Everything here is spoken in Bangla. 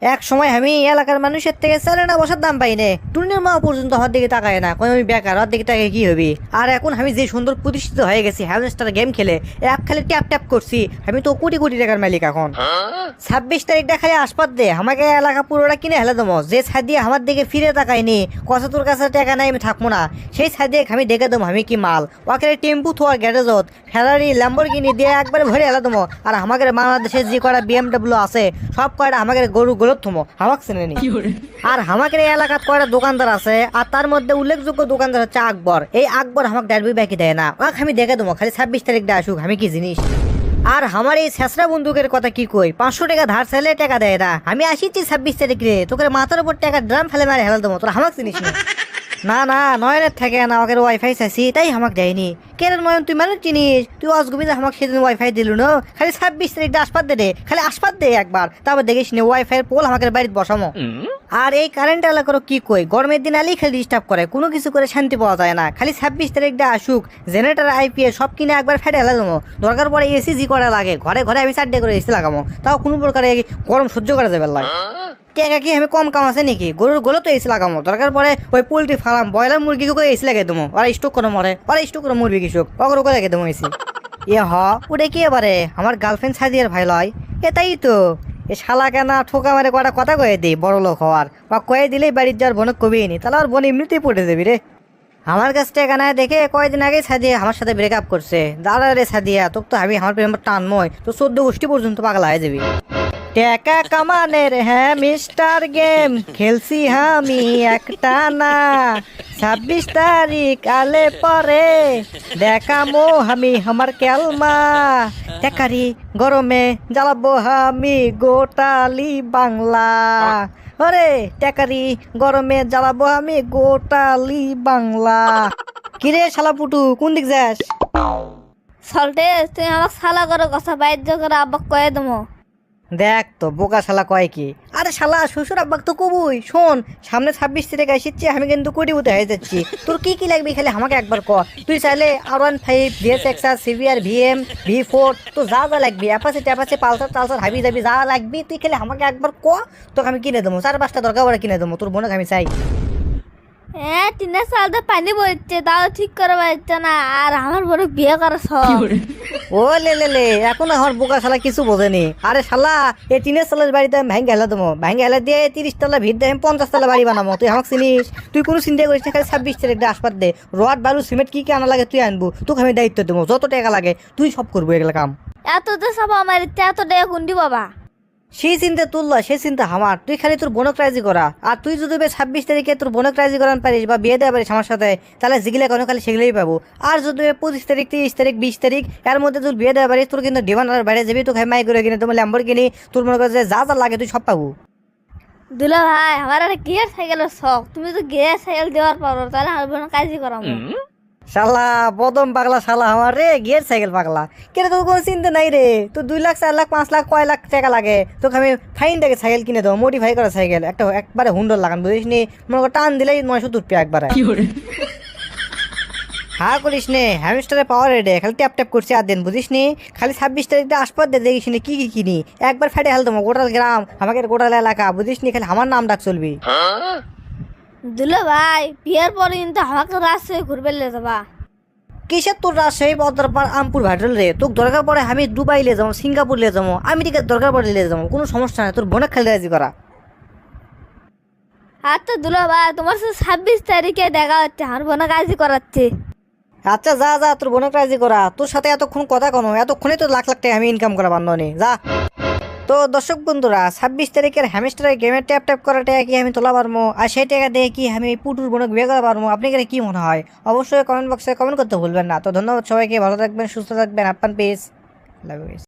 এক সময় আমি এলাকার মানুষের থেকে স্যালেনা বসার দাম পাই না, টুনির মা পর্যন্ত আমার দিকে তাকায় না, কই আমি বেকার, ওর দিকে তাকায় কি হবে। আর এখন আমি যে সুন্দর প্রতিষ্ঠিত হয়ে গেছি, হ্যামস্টার গেম খেলে অ্যাপ খেলে ট্যাপ ট্যাপ করছি, আমি তো কোটি কোটি টাকার মালিক এখন। 26 তারিখটা খালি আসপাত দে, আমাকে এলাকা পুরোটা কিনে হেলে দেবো। যে ছাদিয়ে আমার দিকে ফিরে তাকায়নি, কথা তোর কাছে টাকা নাই আমি থাকবো না, সেই ছাদিয়ে আমি দেখে দেবো আমি কি মাল। ওকে টেম্পু থোয়া গ্যারেজত ফেরারি ল্যাম্বরগিনি দিয়ে একবারে ভরে হেলে দেবো। আর আমাদের বাংলাদেশে যে কটা BMW আছে সব কয়টা আমাদের গরু গরুর থমো আমাকে চেনে নি। আর আমাদের এই এলাকার কয়টা দোকানদার আছে, আর তার মধ্যে উল্লেখযোগ্য দোকানদার হচ্ছে আকবর। এই আকবর আমাকে ডারবি বাকি দেয় না, ওকে আমি দেখে দেবো। খালি 26 তারিখটা আসুক, আমি কি জিনিস। আর আমার এই ছেঁচড়া বন্দুকের কথা কি কই, 500 টাকা ধার চাইলে টাকা দেয় না। আমি আসিছি 26 তারিখে, তোকে মাথার উপর টাকা ড্রাম ফেলে মারে হেলে দেবো, তোর আমাকে চিনিস না। না না, নয়নের থাকে না, আমাকে ওয়াইফাই চাইছি তাই আমাকে দেয়নি। কেন নয়ন, তুই মানুষ চিনিস? তুই অসগবিতে আমাকে সেদিন ওয়াইফাই দিল না। খালি 26 তারিখটা আসপাত দে, খালি আসপাত দে একবার, তারপর দেখিস নি ওয়াইফাই পোল আমাকে বাড়িতে বসামো। আর এই কারেন্ট এলাকার কি কই, গরমের দিন আলি খালি ডিস্টার্ব করে, কোনো কিছু করে শান্তি পাওয়া যায় না। খালি 26 তারিখটা আসুক, জেনারেটার IPS সব কিনে একবার ফেটে হেলে দেবো। দরকার পরে এসি জি করা লাগে, ঘরে ঘরে আমি 4 করে এসি লাগাবো, তাও কোনো প্রকারে গরম সহ্য করা যাবে না। টাকা কি আমি কম কাম আছে নাকি? গরুর গোলো তো এসি লাগামো, দরকার পরে ওই পোল্ট্রি ফার্ম ব্রয়লার মুরগিকে এসি লাগাই দেবো। ওরা স্টোক করে মরে, ওরা স্টোক করে মুরগি কৃষক অগর করে রেখে দেবো এসি। ওটা কি এবারে আমার গার্লফ্রেন্ড সাদিয়ার ভাই লয়? এটাই তো এ শালা কেনা ঠোকা মারে কটা কথা কয়ে দিই বড় লোক হওয়ার, বা কয়ে দিলেই বাড়ির যাওয়ার বোনক কবিয়ে নি, তাহলে আর বোন এমনিতেই পড়ে যাবি রে। আমার কাছ থেকে না দেখে কয়েকদিন আগে সাদিয়া আমার সাথে ব্রেকআপ করছে। দাঁড়া রে সাদিয়া, তোকে তো আমি আমার প্রেম টানময়, তো 14 গোষ্ঠী পর্যন্ত পাগলা হয়ে যাবি। টাকা কামানের হ্যাঁ মিস্টার গেম খেলছি আমি একটা না, 26 তারিখ আলে পরে দেখামো আমি আমার কেলমা। টেকারি গরমে জ্বালাবো আমি গোটালি বাংলা। ওরে টেকারি গরমে জ্বালাবো আমি গোটালি বাংলা। কিরে শালা পুটু, কোন দিক যাস? সল্টে তুই আমাকে শালা করে কথা বাধ্য করে আব্বাক কয়ে দেবো। দেখ তো বোকা শালা কয় কি। আরে শালা শ্বশুর আব্বাক তো কবুই। শোন, সামনে 26 তারিখ আসছে, আমি কিন্তু কোটিপতি হয়ে যাচ্ছি। তোর কি কি লাগবে খালি আমাকে একবার ক। তুই চাইলে R15 VSX CBR VM V4 তো যা যা লাগবে, অ্যাপাচি ট্যাপাচি পালসার টালসার হাবি যাবি যা লাগবে তুই খালি আমাকে একবার ক, তোকে আমি কিনে দেবো। 4-5টা দরকার পরে কিনে দেবো, তোর বোনকে আমি চাই। হ্যাঁ, টিনের সালতে পানি পড়ছে, তাও ঠিক করে পারছে না, আর আমার বড় বিয়ে করা সব। ও লে লে লে, এখন আমার বোকা শালা কিছু বোঝেনি। আরে শালা এই 3 তলার বাড়িতে আমি ভেঙে হেলা দেবো, ভেঙে হেলা দিয়ে 30 তলা ভিড় দিয়ে আমি 50 তলা বাড়ি বানাবো। তুই আমাকে চিনিস? তুই কোনো চিন্তা করিস না, খালি 26 তারিখটা আসপাত দে। রড বালু সিমেন্ট কি কি আনা লাগে তুই আনবো, তোকে আমি দায়িত্ব দেবো। যত টাকা লাগে তুই সব করবো এগুলো কাম। এত তো সব আমার ইচ্ছা, এত টাকা কুন্ডি বাবা। সেই চিন্তা তোর লয়, সেই চিন্তা আমার। তুই খালি তোর বোনক রাজি করা। আর তুই যদি 26 তারিখে তোর বোনক রাজি করান পারিস বা বিয়ে দেওয়া পারিস আমার সাথে, তাহলে যেগুলো কোনো খালি সেগুলোই পাবো। আর যদি 25 তারিখ 30 তারিখ 20 তারিখ এর মধ্যে তুই বিয়ে দেওয়া পারিস, তোর কিন্তু ডিমান্ড আর বাইরে যাবি, তোকে মাই করে কিনে তোমার ল্যাম্বরগিনি তোর মনে করে যা যা লাগে তুই সব পাবো। দুলা ভাই, আমার একটা গিয়ার সাইকেলের শখ, তুমি তো গিয়ার সাইকেল দেওয়ার পারো, তাহলে আমার বোন কাজই করাবো। শালা বদম পাগলা শালা আমার রে, গিয়ার সাইকেল পাগলা। কেন তোর কোনো চিন্তা নাই রে? তোর 2 লাখ 4 লাখ 5 লাখ কয় লাখ টাকা লাগে, তোকে আমি ফাইন দেখে সাইকেল কিনে দেবো, মডিফাই করা সাইকেল একটা একবারে হুন্ডর লাগান, বুঝিস নি? মনে কর টান দিলেই 900 উঠবে একবারে। হ্যাঁ করিস নে, হ্যামস্টারে পাওয়ার রেডে, খালি ট্যাপ ট্যাপ করছি আর দিন, বুঝিস নি? খালি 26 তারিখটা আসপাত দে, দেখিস নি কি কি কিনি, একবার ফেটে হেল দেবো। গোটাল গ্রাম আমাকে গোটাল এলাকা, বুঝিস নি? খালি আমার নাম ডাক চলবি। দুলা ভাই, বিয়ের পরে কিন্তু আমাকে রাস্তায় ঘুরবে লে যাবা। কিসের তোর রাজশাহী বদরপাড় আমপুর ভাইটাল রে? তোর দরকার পড়ে আমি দুবাই লে যাবো, সিঙ্গাপুর লে যাবো, আমেরিকার দরকার পড়ে লে যাবো, কোনো সমস্যা নাই। তোর বোনের খালি রাজি করা। আচ্ছা দুলা ভাই, তোমার সাথে 26 তারিখে দেখা হচ্ছে, আমার বোন কাজই করাচ্ছে। আচ্ছা যা যা, তোর বোনের রাজি করা। তোর সাথে এতক্ষণ কথা কোনো, এতক্ষণে তো লাখ লাখ টাকা আমি ইনকাম করা বান্ধবনি, যা। তো দর্শক বন্ধুরা, 26 তারিখের হ্যামস্টারের গেমের ট্যাপ ট্যাপ করা টাকা কি আমি তোলা পারবো, আর সেই টাকা দিয়ে কি আমি পুটুর বোনক বিয়ে করা পারবো? আপনি কি মনে হয়? অবশ্যই কমেন্ট বক্সে কমেন্ট করতে ভুলবেন না। তো ধন্যবাদ সবাইকে, ভালো থাকবেন, সুস্থ থাকবেন, আপ্পান পিস, লাভ ইউ।